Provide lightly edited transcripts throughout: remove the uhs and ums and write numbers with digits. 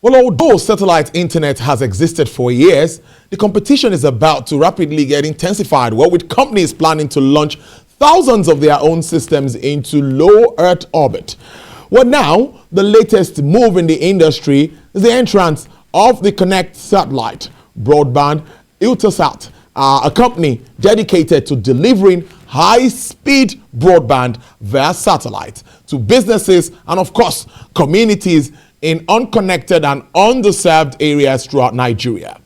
Well, although satellite internet has existed for years, the competition is about to rapidly get intensified, with companies planning to launch thousands of their own systems into low Earth orbit. Well, now, the latest move in the industry is the entrance of the Konnect satellite broadband Eutelsat, a company dedicated to delivering high-speed broadband via satellite to businesses and, of course, communities in unconnected and underserved areas throughout Nigeria.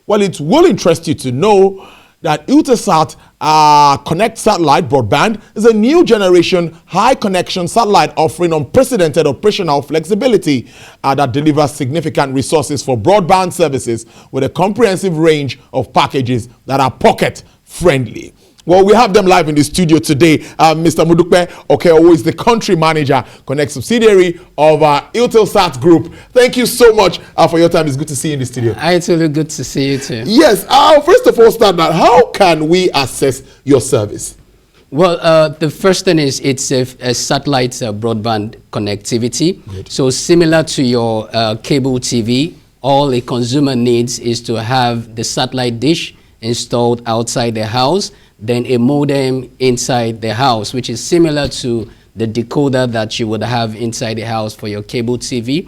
Well, it will interest you to know that Eutelsat Konnect satellite broadband is a new generation high connection satellite offering unprecedented operational flexibility that delivers significant resources for broadband services with a comprehensive range of packages that are pocket friendly. Well, we have them live in the studio today. Mr. Mudukpe who is the country manager, Konnect subsidiary of Eutelsat Group. Thank you so much for your time. It's good to see you in the studio. It's really good to see you too. Yes. First of all, start that. How can we access your service? Well, the first thing is it's a satellite broadband connectivity. Good. So similar to your cable TV, all a consumer needs is to have the satellite dish installed outside the house, then a modem inside the house, which is similar to the decoder that you would have inside the house for your cable TV.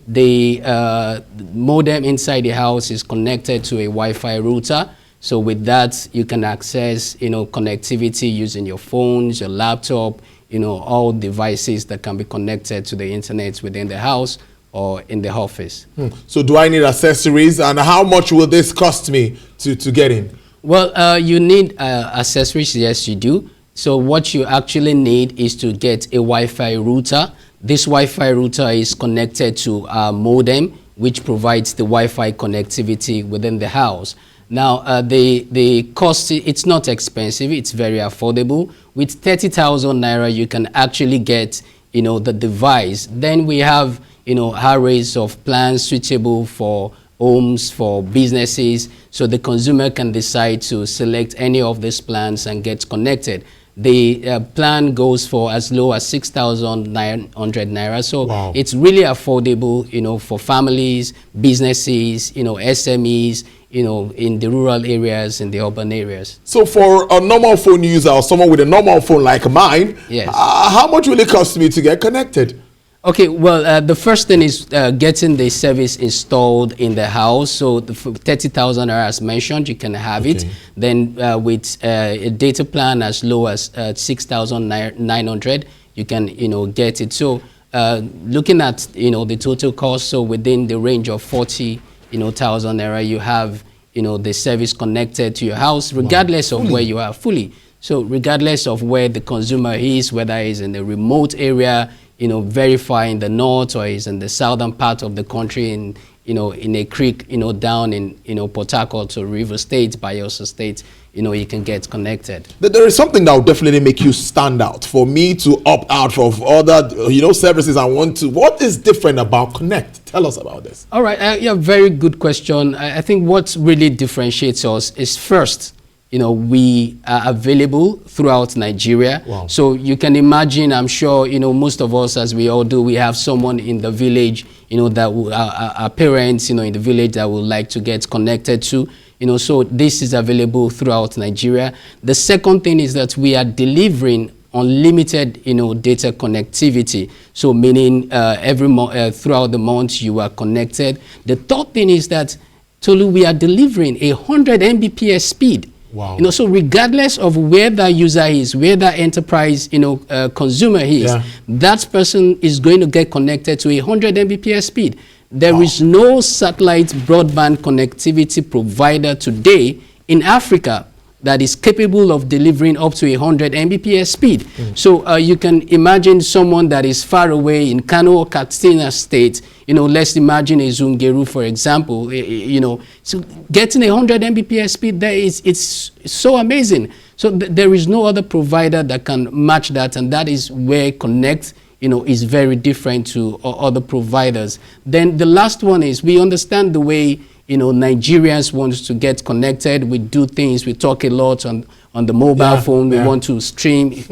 The modem inside the house is connected to a Wi-Fi router. So with that, you can access, connectivity using your phones, your laptop, all devices that can be connected to the internet within the house or in the office. So do I need accessories, and how much will this cost me to get in? Well, you need accessories, yes you do. So what you actually need is to get a Wi-Fi router. This Wi-Fi router is connected to a modem, which provides the Wi-Fi connectivity within the house. Now, the cost, it's not expensive, it's very affordable. With 30,000 Naira, you can actually get, the device. Then we have, arrays of plans suitable for homes, for businesses, so the consumer can decide to select any of these plans and get connected. The plan goes for as low as 6,900 Naira. So wow, it's really affordable, for families, businesses, SMEs, in the rural areas, in the urban areas. So for a normal phone user or someone with a normal phone like mine, yes, how much will it cost me to get connected? Okay, well, the first thing is getting the service installed in the house. So the 30,000 as mentioned, you can have it. Then with a data plan as low as 6,900, you can, get it. So looking at, the total cost, so within the range of 40,000 Naira, you have, the service connected to your house, regardless of where you are fully. So regardless of where the consumer is, whether he's in a remote area, very far in the north, or is in the southern part of the country, in a creek, down in, Port Harcourt or River State, Bayelsa State, you can get connected. There is something that will definitely make you stand out. For me to opt out of other, services I want to, what is different about Konnect? Tell us about this. All right, yeah, very good question. I think what really differentiates us is first, we are available throughout Nigeria. Wow. So you can imagine, I'm sure, most of us, as we all do, we have someone in the village, that our parents, in the village that would like to get connected to, so this is available throughout Nigeria. The second thing is that we are delivering unlimited, data connectivity. So meaning every month, throughout the month, you are connected. The third thing is that, Tolu, we are delivering 100 Mbps speed. Wow. So regardless of where that user is, where that enterprise, consumer is, that person is going to get connected to 100 Mbps speed. There is no satellite broadband connectivity provider today in Africa that is capable of delivering up to 100 Mbps speed. So you can imagine someone that is far away in Kano or Katsina State, let's imagine a Zungeru, for example, so getting 100 Mbps speed there it's so amazing. So there is no other provider that can match that, and that is where Konnect, is very different to other providers. Then the last one is we understand the way Nigerians want to get connected. We do things, we talk a lot on the mobile phone, we want to stream,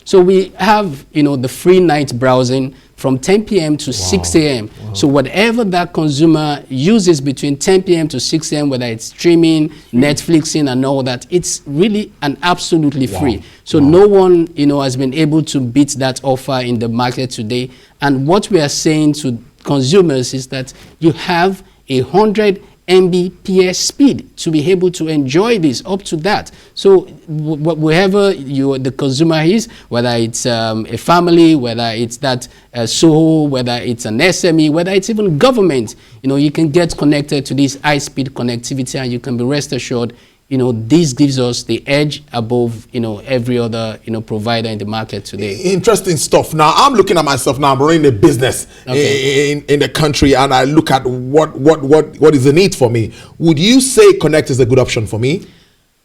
So we have, the free night browsing from 10 p.m. to 6 a.m. So whatever that consumer uses between 10 p.m. to 6 a.m., whether it's streaming, Netflixing, and all that, it's really and absolutely free. So no one, has been able to beat that offer in the market today. And what we are saying to consumers is that you have 100 Mbps speed to be able to enjoy this up to that. So wherever the consumer is, whether it's a family, whether it's that SOHO, whether it's an SME, whether it's even government, you can get connected to this high-speed connectivity, and you can be rest assured, this gives us the edge above, every other, provider in the market today. Interesting stuff. Now, I'm looking at myself now. I'm running a business in the country, and I look at what is the need for me. Would you say Konnect is a good option for me?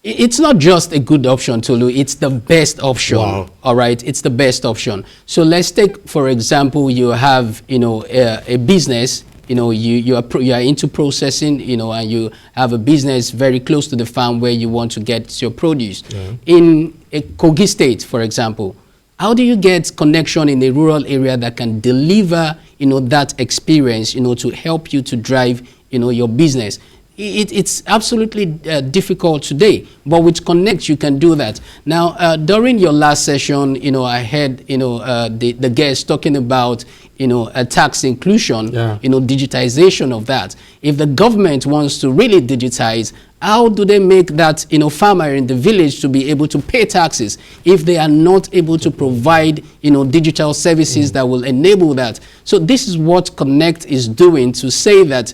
It's not just a good option, Tolu. It's the best option. All right, it's the best option. So let's take, for example, you have, a business. You are into processing, and you have a business very close to the farm where you want to get your produce. In a Kogi state, for example, how do you get connection in a rural area that can deliver, that experience, to help you to drive, your business? It's absolutely difficult today, but with Konnect you can do that. Now, during your last session, I heard, the guest talking about, a tax inclusion, digitization of that. If the government wants to really digitize, how do they make that, farmer in the village to be able to pay taxes if they are not able to provide, digital services that will enable that? So this is what Konnect is doing, to say that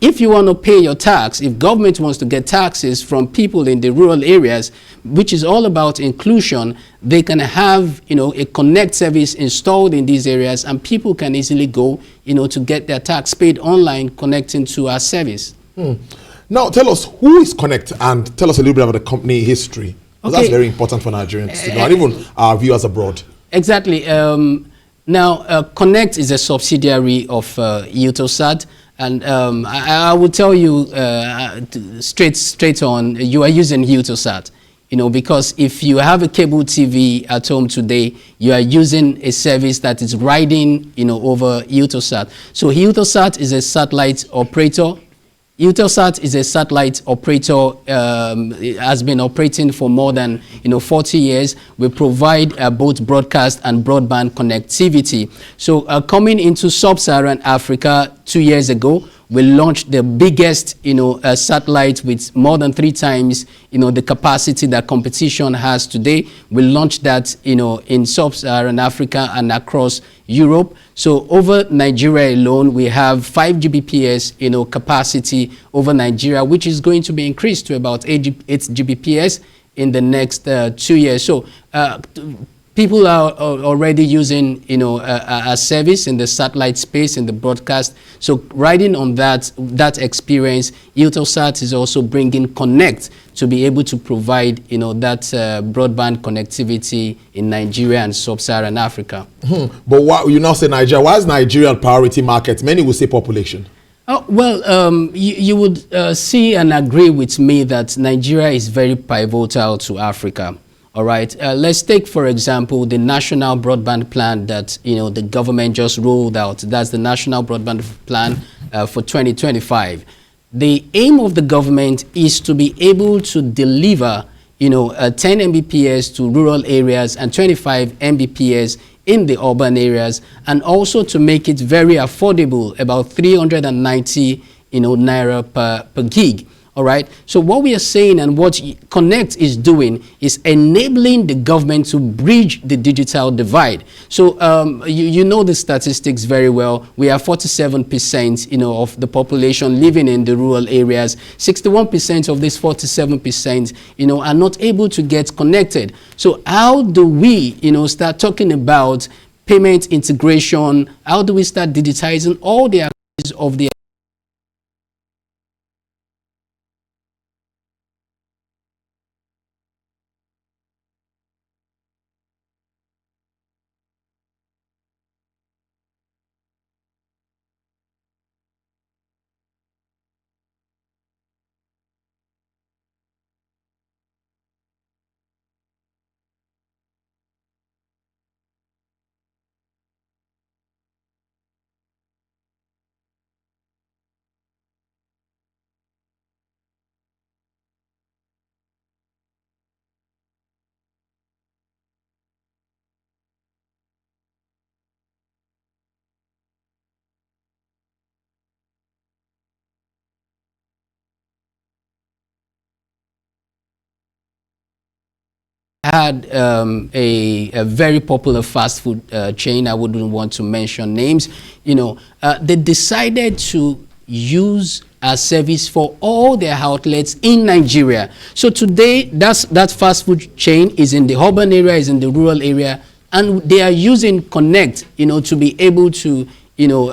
if you want to pay your tax, if government wants to get taxes from people in the rural areas, which is all about inclusion, they can have, a Konnect service installed in these areas, and people can easily go, to get their tax paid online, connecting to our service. Now, tell us, who is Konnect, and tell us a little bit about the company history. That's very important for Nigerians to know, and even our viewers abroad. Exactly. Now, Konnect is a subsidiary of Eutelsat. And I will tell you straight on, you are using Eutelsat, because if you have a cable TV at home today, you are using a service that is riding, over Eutelsat. So Eutelsat is a satellite operator. Eutelsat is a satellite operator, has been operating for more than 40 years. We provide both broadcast and broadband connectivity. So coming into sub-Saharan Africa 2 years ago, we launched the biggest satellite with more than 3 times the capacity that competition has today. We launched that in sub-Saharan Africa and across Europe. So over Nigeria alone, we have 5 Gbps capacity over Nigeria, which is going to be increased to about 8 Gbps in the next 2 years. So people are already using a service in the satellite space, in the broadcast. So riding on that experience, Eutelsat is also bringing Konnect to be able to provide that broadband connectivity in Nigeria and sub-Saharan Africa. But why you now say Nigeria? Why is Nigeria a priority market? Many will say population. Oh, well, you would see and agree with me that Nigeria is very pivotal to Africa. All right. Let's take, for example, the national broadband plan that the government just rolled out. That's the national broadband plan for 2025. The aim of the government is to be able to deliver 10 Mbps to rural areas and 25 Mbps in the urban areas, and also to make it very affordable, about 390 naira per gig. All right. So what we are saying, and what Konnect is doing, is enabling the government to bridge the digital divide. So you know the statistics very well. We have 47% of the population living in the rural areas. 61% of this 47% are not able to get connected. So how do we start talking about payment integration? How do we start digitizing all the activities of the had a very popular fast food chain. I wouldn't want to mention names. You know, they decided to use our service for all their outlets in Nigeria. So today, that fast food chain is in the urban area, is in the rural area, and they are using Konnect, you know, to be able to, you know,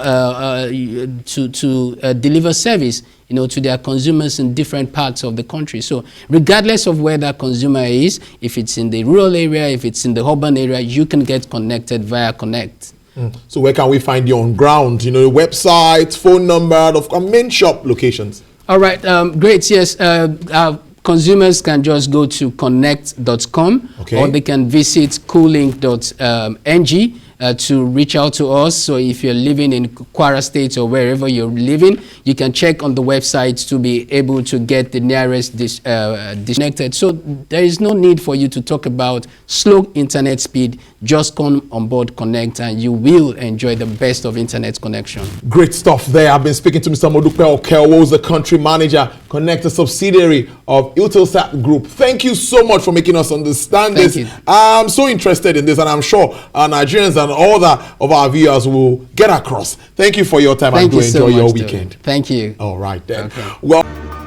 deliver service, you know, to their consumers in different parts of the country. So regardless of where that consumer is, if it's in the rural area, if it's in the urban area, you can get connected via Konnect. So where can we find you on ground? You know, website, phone number, of main shop locations. All right, great. Yes, our consumers can just go to konnect.com, or they can visit coolink.ng to reach out to us. So if you're living in Kwara State or wherever you're living, you can check on the website to be able to get the nearest disconnected. So there is no need for you to talk about slow internet speed. Just come on board Konnect and you will enjoy the best of internet connection. Great stuff there. I've been speaking to Mr. Modupe Okelwo, who's the country manager, Konnect, a subsidiary of Eutelsat Group. Thank you so much for making us understand this. I'm so interested in this, and I'm sure our Nigerians and all of our viewers will get across. Thank you for your time, and do enjoy your weekend. Thank you. All right then. Okay. Well.